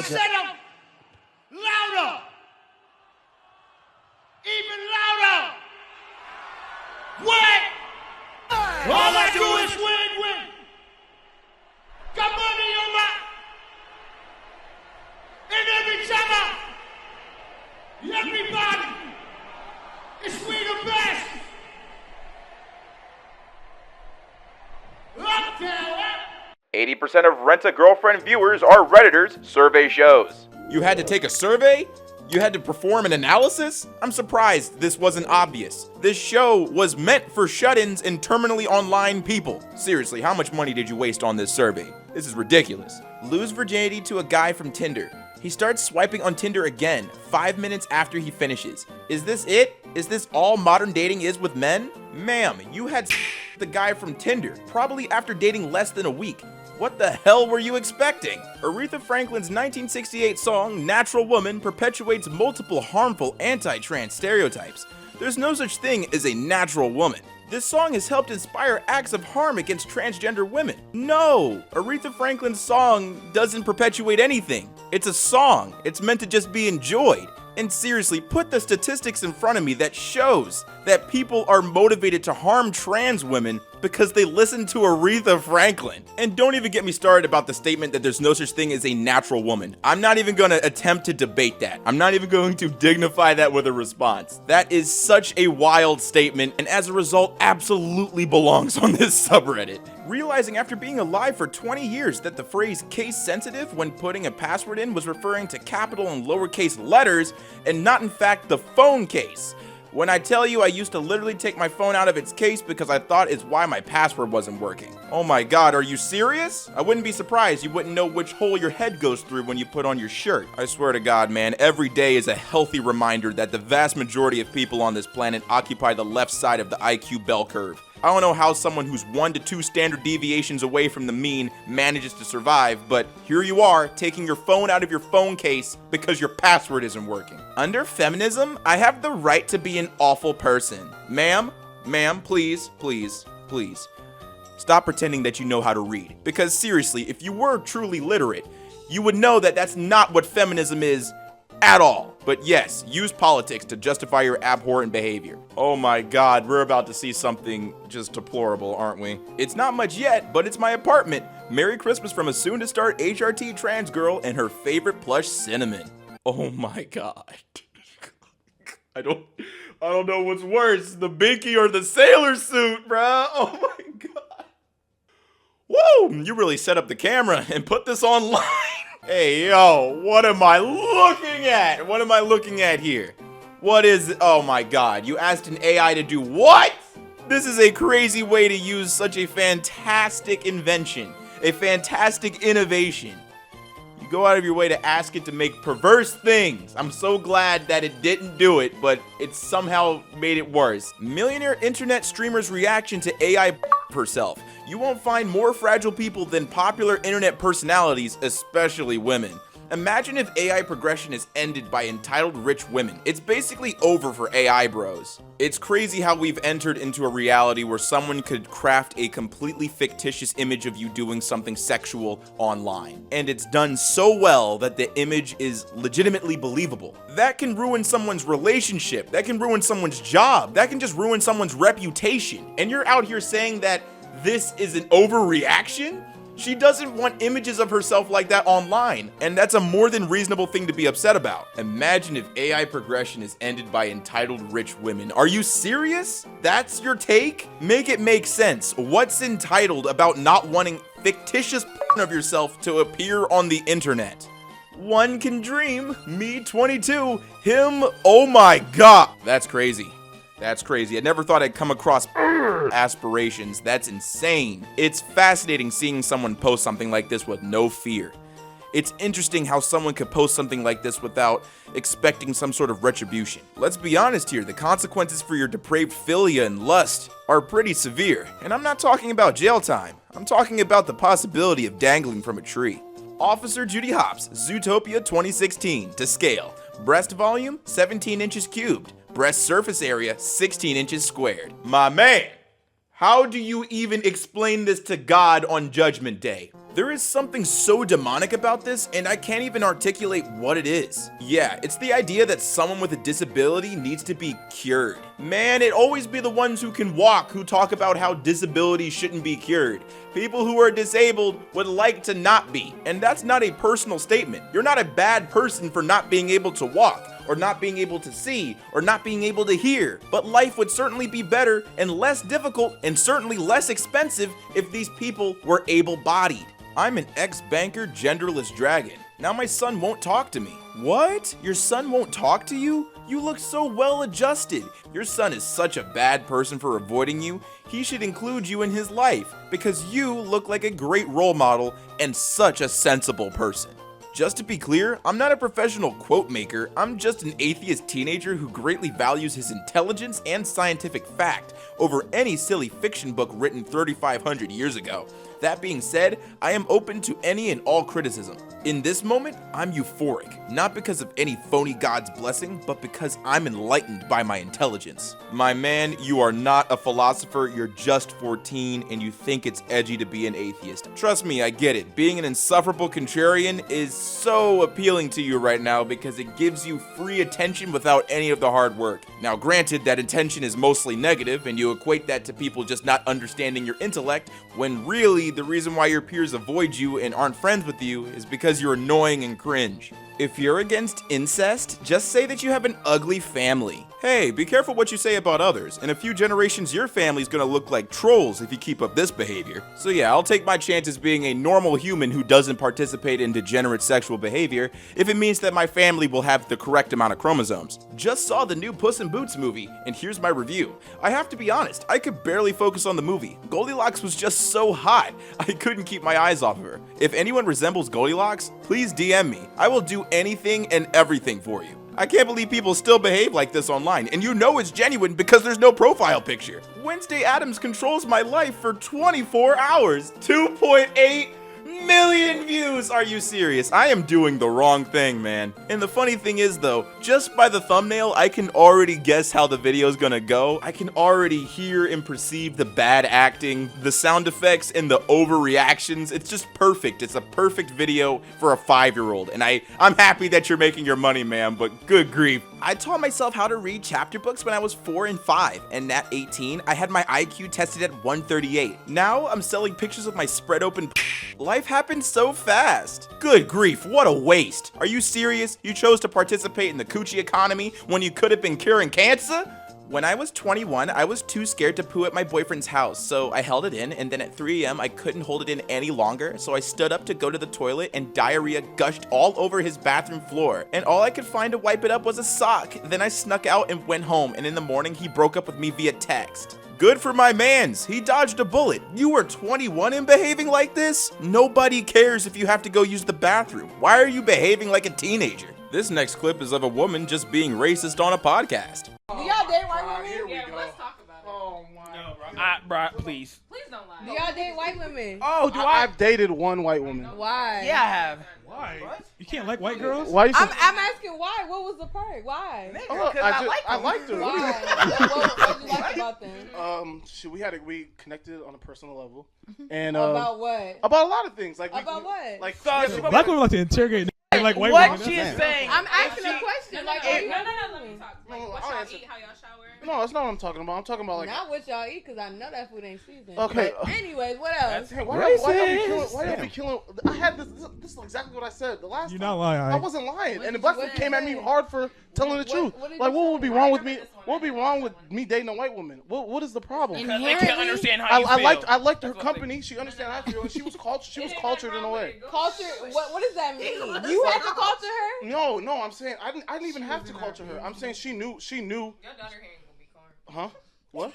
said them louder. Even louder. What? All I do is win. Got money on my. And every time everybody is we the best. Uptown. 80% of Rent-A-Girlfriend viewers are Redditors, survey shows. You had to take a survey? You had to perform an analysis? I'm surprised this wasn't obvious. This show was meant for shut-ins and terminally online people. Seriously, how much money did you waste on this survey? This is ridiculous. Lose virginity to a guy from Tinder. He starts swiping on Tinder again 5 minutes after he finishes. Is this it? Is this all modern dating is with men? Ma'am, you had the guy from Tinder, probably after dating less than a week. What the hell were you expecting? Aretha Franklin's 1968 song, Natural Woman, perpetuates multiple harmful anti-trans stereotypes. There's no such thing as a natural woman. This song has helped inspire acts of harm against transgender women. No, Aretha Franklin's song doesn't perpetuate anything. It's a song. It's meant to just be enjoyed. And seriously, put the statistics in front of me that shows that people are motivated to harm trans women because they listen to Aretha Franklin. And don't even get me started about the statement that there's no such thing as a natural woman. I'm not even gonna attempt to debate that. I'm not even going to dignify that with a response. That is such a wild statement, and as a result, absolutely belongs on this subreddit. Realizing after being alive for 20 years that the phrase case sensitive when putting a password in was referring to capital and lowercase letters and not in fact the phone case. When I tell you I used to literally take my phone out of its case because I thought it's why my password wasn't working. Oh my god, are you serious? I wouldn't be surprised you wouldn't know which hole your head goes through when you put on your shirt. I swear to god, man, every day is a healthy reminder that the vast majority of people on this planet occupy the left side of the IQ bell curve. I don't know how someone who's 1 to 2 standard deviations away from the mean manages to survive, but here you are, taking your phone out of your phone case because your password isn't working. Under feminism, I have the right to be an awful person. Ma'am, please. Stop pretending that you know how to read. Because seriously, if you were truly literate, you would know that that's not what feminism is at all. But yes, use politics to justify your abhorrent behavior. Oh my god, we're about to see something just deplorable, aren't we? It's not much yet, but it's my apartment. Merry Christmas from a soon-to-start HRT trans girl and her favorite plush, Cinnamon. Oh my god. I don't know what's worse, the binky or the sailor suit, bruh. Oh my god. Whoa, you really set up the camera and put this online. Hey, yo, what am I looking at? What am I looking at here? What is, oh my god, you asked an AI to do what? This is a crazy way to use such a fantastic invention, a fantastic innovation. You go out of your way to ask it to make perverse things. I'm so glad that it didn't do it, but it somehow made it worse. Millionaire internet streamer's reaction to AI herself. You won't find more fragile people than popular internet personalities, especially women. Imagine if AI progression is ended by entitled rich women. It's basically over for AI bros. It's crazy how we've entered into a reality where someone could craft a completely fictitious image of you doing something sexual online. And it's done so well that the image is legitimately believable. That can ruin someone's relationship. That can ruin someone's job. That can just ruin someone's reputation. And you're out here saying that this is an overreaction? She doesn't want images of herself like that online, and that's a more than reasonable thing to be upset about. Imagine if AI progression is ended by entitled rich women. Are you serious? That's your take? Make it make sense. What's entitled about not wanting fictitious of yourself to appear on the internet? One can dream. Me 22. Him, oh my god. That's crazy. That's crazy. I never thought I'd come across aspirations. That's insane. It's fascinating seeing someone post something like this with no fear. It's interesting how someone could post something like this without expecting some sort of retribution. Let's be honest here, the consequences for your depraved philia and lust are pretty severe. And I'm not talking about jail time. I'm talking about the possibility of dangling from a tree. Officer Judy Hopps, Zootopia 2016, to scale. Breast volume, 17 inches cubed. Breast surface area, 16 inches squared. My man, how do you even explain this to God on Judgment Day? There is something so demonic about this, and I can't even articulate what it is. Yeah, it's the idea that someone with a disability needs to be cured. Man, it always be the ones who can walk who talk about how disability shouldn't be cured. People who are disabled would like to not be, and that's not a personal statement. You're not a bad person for not being able to walk, or not being able to see, or not being able to hear. But life would certainly be better and less difficult and certainly less expensive if these people were able-bodied. I'm an ex-banker genderless dragon. Now my son won't talk to me. What? Your son won't talk to you? You look so well adjusted. Your son is such a bad person for avoiding you. He should include you in his life because you look like a great role model and such a sensible person. Just to be clear, I'm not a professional quote maker, I'm just an atheist teenager who greatly values his intelligence and scientific fact over any silly fiction book written 3,500 years ago. That being said, I am open to any and all criticism. In this moment, I'm euphoric, not because of any phony god's blessing, but because I'm enlightened by my intelligence. My man, you are not a philosopher, you're just 14 and you think it's edgy to be an atheist. Trust me, I get it. Being an insufferable contrarian is so appealing to you right now because it gives you free attention without any of the hard work. Now granted, that intention is mostly negative and you equate that to people just not understanding your intellect, when really the reason why your peers avoid you and aren't friends with you is because you're annoying and cringe. If you're against incest, just say that you have an ugly family. Hey, be careful what you say about others. In a few generations, your family's gonna look like trolls if you keep up this behavior. So yeah, I'll take my chances being a normal human who doesn't participate in degenerate sexual behavior if it means that my family will have the correct amount of chromosomes. Just saw the new Puss in Boots movie, and here's my review. I have to be honest, I could barely focus on the movie. Goldilocks was just so hot, I couldn't keep my eyes off of her. If anyone resembles Goldilocks, please DM me. I will do anything and everything for you. I can't believe people still behave like this online, and you know it's genuine because there's no profile picture. Wednesday Addams controls my life for 24 hours. 2.8 million views! Are you serious? I am doing the wrong thing, man. And the funny thing is though, just by the thumbnail, I can already guess how the video's gonna go. I can already hear and perceive the bad acting, the sound effects, and the overreactions. It's just perfect. It's a perfect video for a 5-year-old. And I'm happy that you're making your money, man, but good grief. I taught myself how to read chapter books when I was 4 and 5, and at 18, I had my IQ tested at 138. Now, I'm selling pictures of my spread open. Life happened so fast. Good grief, what a waste. Are you serious? You chose to participate in the coochie economy when you could have been curing cancer? When I was 21, I was too scared to poo at my boyfriend's house, so I held it in, and then at 3 a.m. I couldn't hold it in any longer, so I stood up to go to the toilet, and diarrhea gushed all over his bathroom floor, and all I could find to wipe it up was a sock. Then I snuck out and went home, and in the morning, he broke up with me via text. Good for my mans, he dodged a bullet. You were 21 and behaving like this? Nobody cares if you have to go use the bathroom. Why are you behaving like a teenager? This next clip is of a woman just being racist on a podcast. Do y'all date white women? Yeah, let's talk about it. Oh my. No, bro, please. Please don't lie. Do y'all date white women? Oh, I've dated one white woman. Why? Yeah, I have. Why? What? You can't like white girls? Why? I'm asking why. What was the perk? Why? I liked her. Why? What did you like about them? We connected on a personal level, and about what? About a lot of things. About what? Like black women like to interrogate like white what women. What she's saying. I'm asking a question. No, let me talk. Like, what y'all eat, how y'all shower. No, that's not what I'm talking about. I'm talking about like not what y'all eat, because I know that food ain't seasoned. Okay. But anyways, what else? Why y'all be killing? I had this is exactly what I said the last time. You're not lying. I wasn't lying. And the black folk came at me hard for telling the truth. What Like, what would be wrong with me? What would be wrong with me dating a white woman? What is the problem? Because they can't understand how you feel. I liked her company. She understand how I feel, and she was cultured in a way. Culture? What does that mean? You had to culture her? No. I'm saying I didn't even have to culture her. I'm saying she knew. Your daughter hair ain't gonna be corn. Huh? What?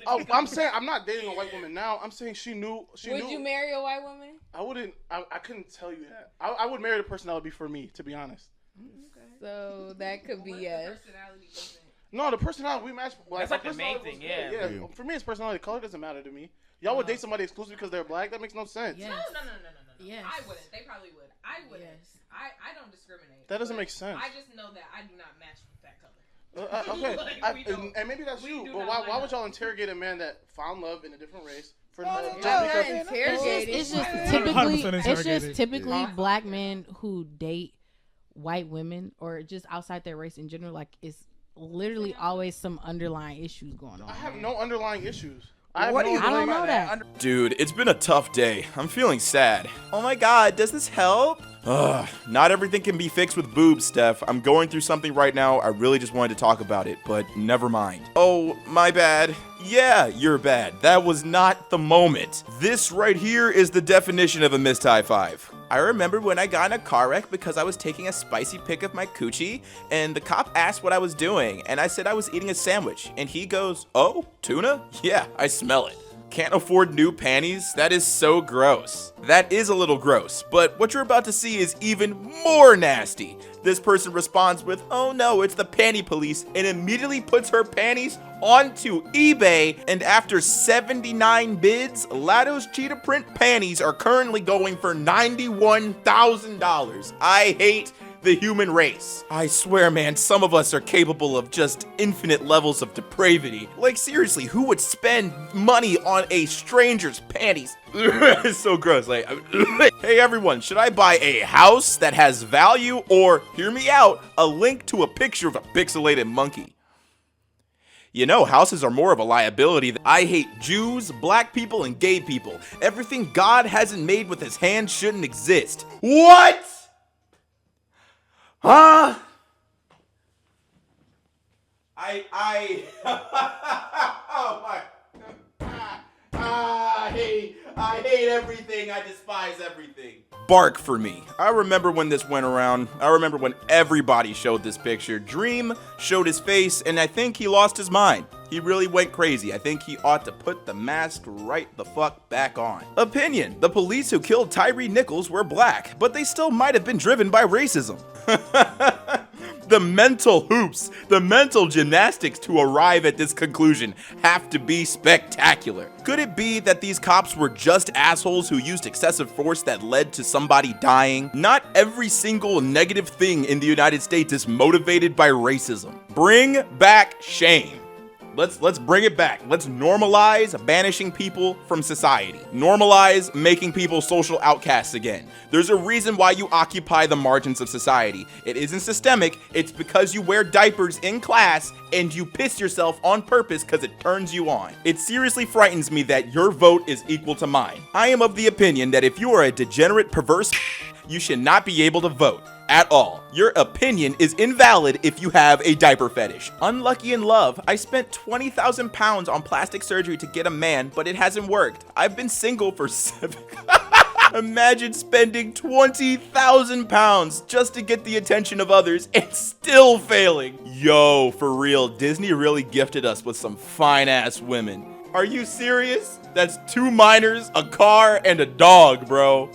Oh, I'm saying I'm not dating a white woman now. I'm saying she knew. Would you marry a white woman? I wouldn't. I couldn't tell you that. I would marry the person that would be for me, to be honest. Okay. So that could be yes. No, the personality we match. That's like the main thing, yeah. For me, it's personality. Color doesn't matter to me. Y'all would date somebody exclusively because they're black? That makes no sense. Yes. No. Yes. I wouldn't. They probably would. I wouldn't. Yes. I don't discriminate. That doesn't make sense. I just know that I do not match with that color. Okay, Like, and maybe that's you. But why would y'all interrogate a man that found love in a different race For It's just 100% typically interrogated. black men who date white women or just outside their race in general. Like it's literally always some underlying issues going on. I have no underlying issues. I don't know that. Dude, it's been a tough day. I'm feeling sad. Oh my god, does this help? Ugh, not everything can be fixed with boobs, Steph. I'm going through something right now. I really just wanted to talk about it, but never mind. Oh, my bad. Yeah, you're bad. That was not the moment. This right here is the definition of a missed high five. I remember when I got in a car wreck because I was taking a spicy pic of my coochie, and the cop asked what I was doing, and I said I was eating a sandwich, and he goes, "Oh, tuna? Yeah, I smell it." Can't afford new panties? That is so gross. That is a little gross, but what you're about to see is even more nasty. This person responds with, "Oh no, it's the panty police," and immediately puts her panties onto eBay, and after 79 bids, Lato's cheetah print panties are currently going for $91,000. I hate the human race. I swear, man, some of us are capable of just infinite levels of depravity. Like, seriously, who would spend money on a stranger's panties? It's so gross. Like, hey everyone, should I buy a house that has value, or, hear me out, a link to a picture of a pixelated monkey? You know, houses are more of a liability. I hate Jews, black people, and gay people. Everything God hasn't made with his hand shouldn't exist. What? Huh? Oh my. I hate everything. I despise everything. Bark for me. I remember when this went around. I remember when everybody showed this picture. Dream showed his face, and I think he lost his mind. He really went crazy. I think he ought to put the mask right the fuck back on. Opinion. The police who killed Tyree Nichols were black, but they still might have been driven by racism. The mental hoops, the mental gymnastics to arrive at this conclusion have to be spectacular. Could it be that these cops were just assholes who used excessive force that led to somebody dying? Not every single negative thing in the United States is motivated by racism. Bring back shame. Let's bring it back. Let's normalize banishing people from society. Normalize making people social outcasts again. There's a reason why you occupy the margins of society. It isn't systemic. It's because you wear diapers in class and you piss yourself on purpose because it turns you on. It seriously frightens me that your vote is equal to mine. I am of the opinion that if you are a degenerate, perverse, you should not be able to vote. At all. Your opinion is invalid if you have a diaper fetish. Unlucky in love, I spent 20,000 pounds on plastic surgery to get a man, but it hasn't worked. I've been single for 7. Imagine spending 20,000 pounds just to get the attention of others and still failing. Yo, for real, Disney really gifted us with some fine ass women. Are you serious? That's 2 minors, a car, and a dog, bro.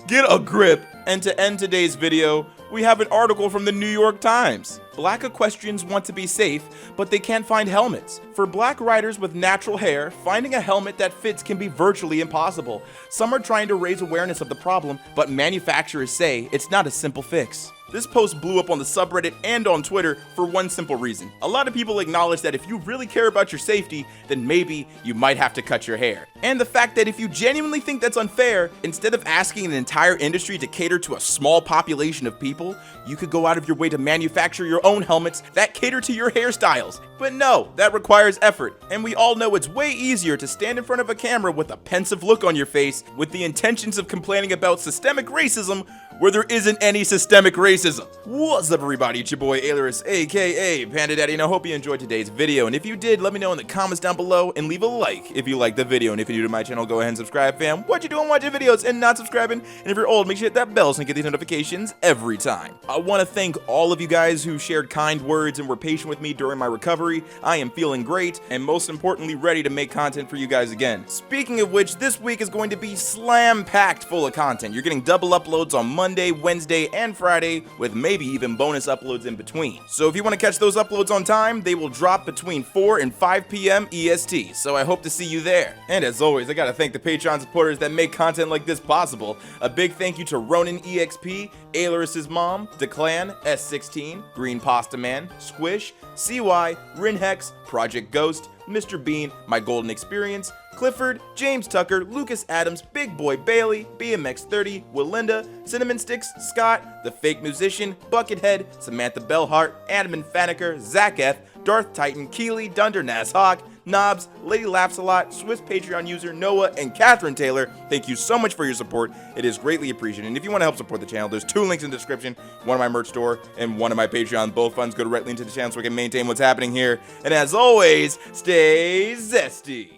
Get a grip. And to end today's video, we have an article from the New York Times. Black equestrians want to be safe, but they can't find helmets. For black riders with natural hair, finding a helmet that fits can be virtually impossible. Some are trying to raise awareness of the problem, but manufacturers say it's not a simple fix. This post blew up on the subreddit and on Twitter for one simple reason. A lot of people acknowledge that if you really care about your safety, then maybe you might have to cut your hair. And the fact that if you genuinely think that's unfair, instead of asking an entire industry to cater to a small population of people, you could go out of your way to manufacture your own helmets that cater to your hairstyles. But no, that requires effort, and we all know it's way easier to stand in front of a camera with a pensive look on your face with the intentions of complaining about systemic racism where there isn't any systemic racism. What's up everybody, it's your boy Ailurus, aka Panda Daddy, and I hope you enjoyed today's video, and if you did, let me know in the comments down below, and leave a like if you liked the video, and if you're new to my channel, go ahead and subscribe, fam. What you doing watching videos and not subscribing? And if you're old, make sure you hit that bell so you get these notifications every time. I want to thank all of you guys who shared kind words and were patient with me during my recovery. I am feeling great, and most importantly, ready to make content for you guys again. Speaking of which, this week is going to be slam-packed full of content. You're getting double uploads on Monday, Wednesday, and Friday, with maybe even bonus uploads in between. So if you want to catch those uploads on time, they will drop between 4 and 5 p.m. EST, so I hope to see you there. And as always, I gotta thank the Patreon supporters that make content like this possible. A big thank you to Ronan EXP, Ailurus' mom, Declan, S16, Green Pasta Man, Squish, CY, Rinhex, Project Ghost, Mr. Bean, My Golden Experience, Clifford, James Tucker, Lucas Adams, Big Boy Bailey, BMX30, Willinda, Cinnamon Sticks, Scott, The Fake Musician, Buckethead, Samantha Bellhart, Adam Faneker, Zach F., Darth Titan, Keeley, Dunder Nashawk, Knobs, Lady Laughs a Lot, Swiss Patreon user Noah, and Catherine Taylor. Thank you so much for your support. It is greatly appreciated. And if you want to help support the channel, there's 2 links in the description, one of my merch store and one of my Patreon. Both funds go directly into the channel so we can maintain what's happening here. And as always, stay zesty.